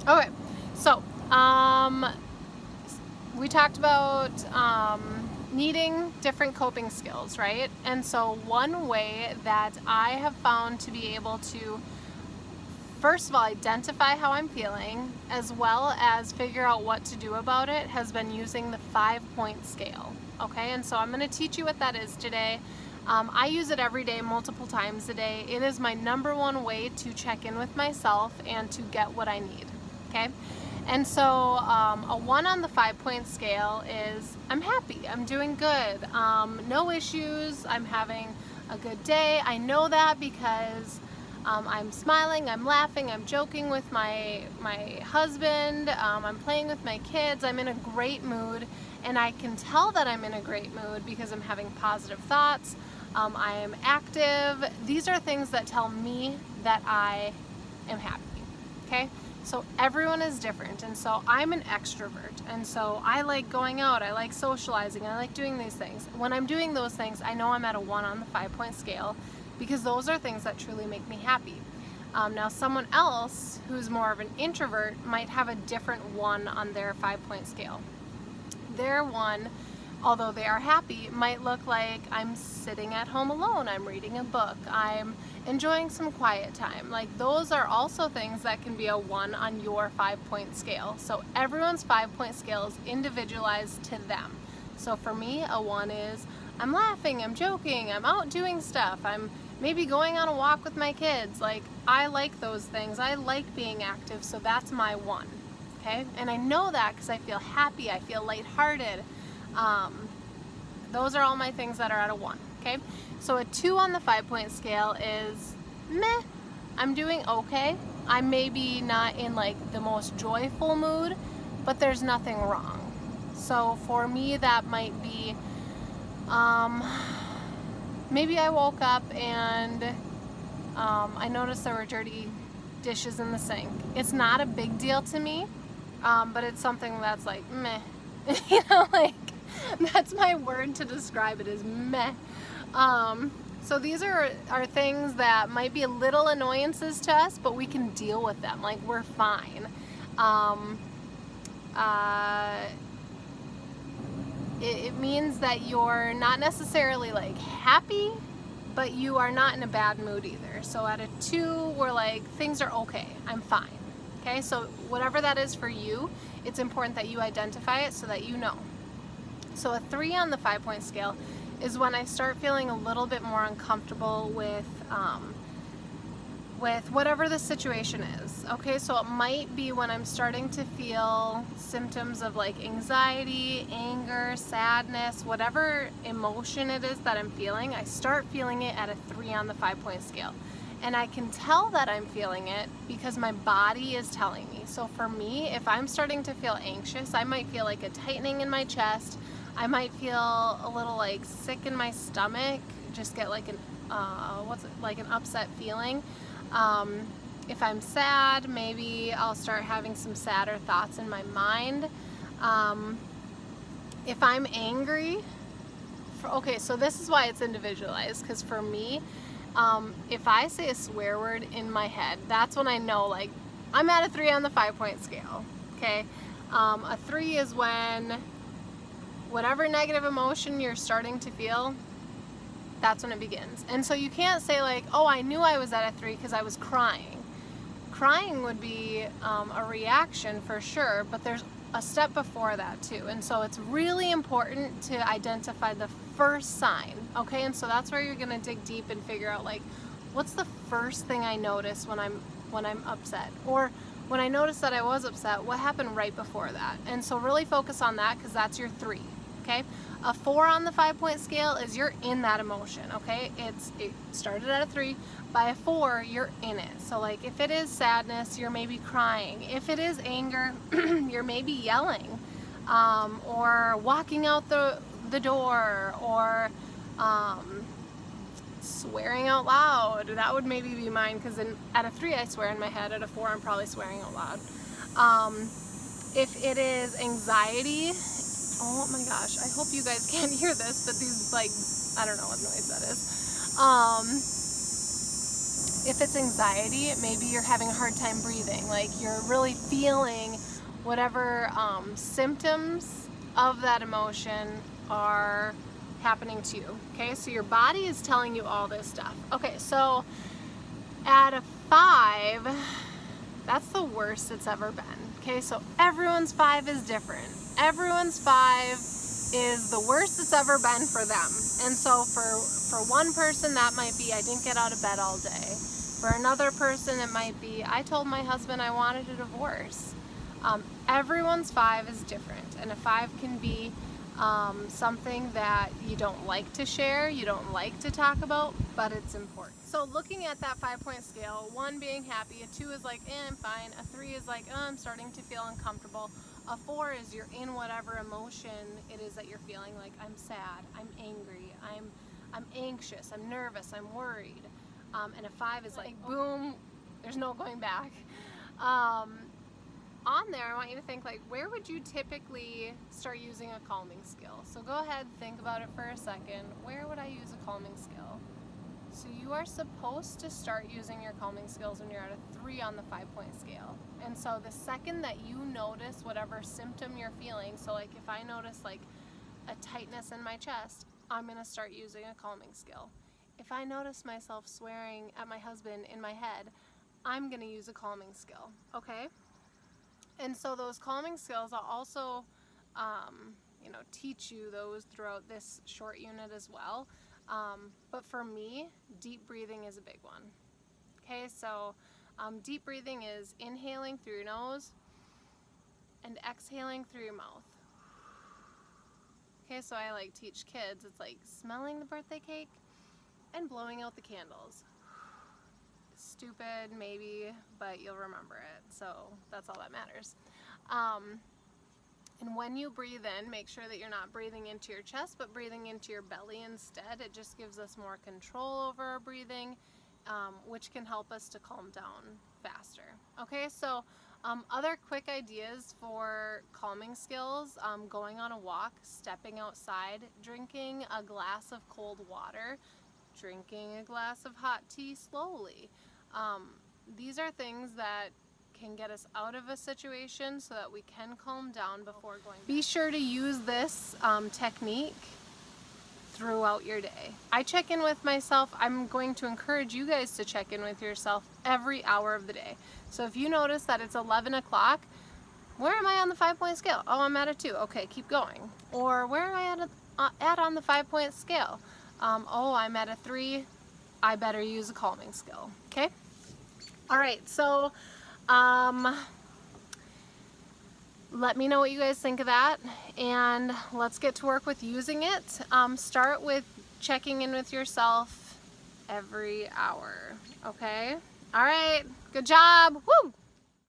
Okay, so we talked about needing different coping skills, right? And so one way that I have found to be able to, first of all, identify how I'm feeling, as well as figure out what to do about it, has been using the 5-point scale. Okay, and so I'm going to teach you what that is today. I use it every day, multiple times a day. It is my #1 way to check in with myself and to get what I need. Okay, and so a 1 on the 5-point scale is I'm happy, I'm doing good, no issues, I'm having a good day. I know that because I'm smiling, I'm laughing, I'm joking with my husband, I'm playing with my kids, I'm in a great mood, and I can tell that I'm in a great mood because I'm having positive thoughts, I am active. These are things that tell me that I am happy, okay? So everyone is different, and so I'm an extrovert, and so I like going out, I like socializing, I like doing these things. When I'm doing those things, I know I'm at a 1 on the 5-point scale, because those are things that truly make me happy. Now someone else who's more of an introvert might have a different 1 on their 5-point scale. Their 1, although they are happy, might look like I'm sitting at home alone, I'm reading a book, I'm enjoying some quiet time. Like, those are also things that can be a 1 on your 5-point scale. So everyone's 5-point scale is individualized to them. So for me, a 1 is I'm laughing, I'm joking, I'm out doing stuff, I'm maybe going on a walk with my kids. Like, I like those things, I like being active, so that's my 1. Okay, and I know that because I feel happy, I feel lighthearted. Those are all my things that are at a 1. Okay, so a 2 on the 5-point scale is meh. I'm doing okay. I'm maybe not in like the most joyful mood, but there's nothing wrong. So for me, that might be maybe I woke up and I noticed there were dirty dishes in the sink. It's not a big deal to me, but it's something that's like meh. You know, like, that's my word to describe it, is meh. So these are things that might be a little annoyances to us, but we can deal with them. Like, we're fine. It means that you're not necessarily like happy, but you are not in a bad mood either. So at a 2, we're like, things are okay, I'm fine. Okay, so whatever that is for you, it's important that you identify it so that you know. So a 3 on the 5-point scale is when I start feeling a little bit more uncomfortable with whatever the situation is. Okay, so it might be when I'm starting to feel symptoms of like anxiety, anger, sadness, whatever emotion it is that I'm feeling, I start feeling it at a 3 on the 5-point scale. And I can tell that I'm feeling it because my body is telling me. So for me, if I'm starting to feel anxious, I might feel like a tightening in my chest. I might feel a little like sick in my stomach, just get like an an upset feeling. If I'm sad, maybe I'll start having some sadder thoughts in my mind. If I'm angry, okay, so this is why it's individualized, because for me, if I say a swear word in my head, that's when I know, like, I'm at a 3 on the 5-point scale, okay? A 3 is when whatever negative emotion you're starting to feel, that's when it begins. And so you can't say like, oh, I knew I was at a 3 because I was crying. Crying would be a reaction for sure, but there's a step before that too. And so it's really important to identify the first sign, okay? And so that's where you're gonna dig deep and figure out, like, what's the first thing I notice when I'm upset? Or when I notice that I was upset, what happened right before that? And so really focus on that, because that's your 3, okay? A 4 on the 5-point scale is you're in that emotion, okay? It started at a 3. By a 4, you're in it. So like, if it is sadness, you're maybe crying. If it is anger, you're maybe yelling, or walking out the door, or swearing out loud. That would maybe be mine, because at a 3 I swear in my head. At a 4 I'm probably swearing out loud. If it is anxiety, oh my gosh, I hope you guys can't hear this, but these, like, I don't know what noise that is. If it's anxiety, maybe you're having a hard time breathing, like you're really feeling whatever symptoms of that emotion are happening to you. Okay, so your body is telling you all this stuff. Okay, so at a 5, that's the worst it's ever been. Okay, so everyone's 5 is different. Everyone's 5 is the worst it's ever been for them. And so for one person, that might be, I didn't get out of bed all day. For another person, it might be, I told my husband I wanted a divorce. Everyone's 5 is different, and a 5 can be something that you don't like to share, you don't like to talk about, but it's important. So looking at that 5-point scale, 1 being happy, a 2 is like, I'm fine, a 3 is like, I'm starting to feel uncomfortable, a 4 is you're in whatever emotion it is that you're feeling, like I'm sad, I'm angry, I'm anxious, I'm nervous, I'm worried, and a 5 is like, boom, there's no going back. On there, I want you to think, like, where would you typically start using a calming skill? So go ahead, think about it for a second. Where would I use a calming skill? So you are supposed to start using your calming skills when you're at a 3 on the 5-point scale. And so the second that you notice whatever symptom you're feeling, so like if I notice like a tightness in my chest, I'm gonna start using a calming skill. If I notice myself swearing at my husband in my head, I'm gonna use a calming skill, okay? And so those calming skills, I'll also, teach you those throughout this short unit as well. But for me, deep breathing is a big one. Okay, so deep breathing is inhaling through your nose and exhaling through your mouth. Okay, so I like teach kids, it's like smelling the birthday cake and blowing out the candles. Stupid, maybe, but you'll remember it, so that's all that matters. And when you breathe in, make sure that you're not breathing into your chest, but breathing into your belly instead. It just gives us more control over our breathing, which can help us to calm down faster. Okay, so other quick ideas for calming skills, going on a walk, stepping outside, drinking a glass of cold water, drinking a glass of hot tea slowly. These are things that can get us out of a situation so that we can calm down before going back. Be sure to use this technique throughout your day. I check in with myself. I'm going to encourage you guys to check in with yourself every hour of the day. So if you notice that it's 11 o'clock, where am I on the 5-point scale? Oh, I'm at a 2. Okay, keep going. Or where am I at on the 5-point scale? Oh, I'm at a 3. I better use a calming skill. Okay? All right, so let me know what you guys think of that, and let's get to work with using it. Start with checking in with yourself every hour, okay? All right, good job. Woo!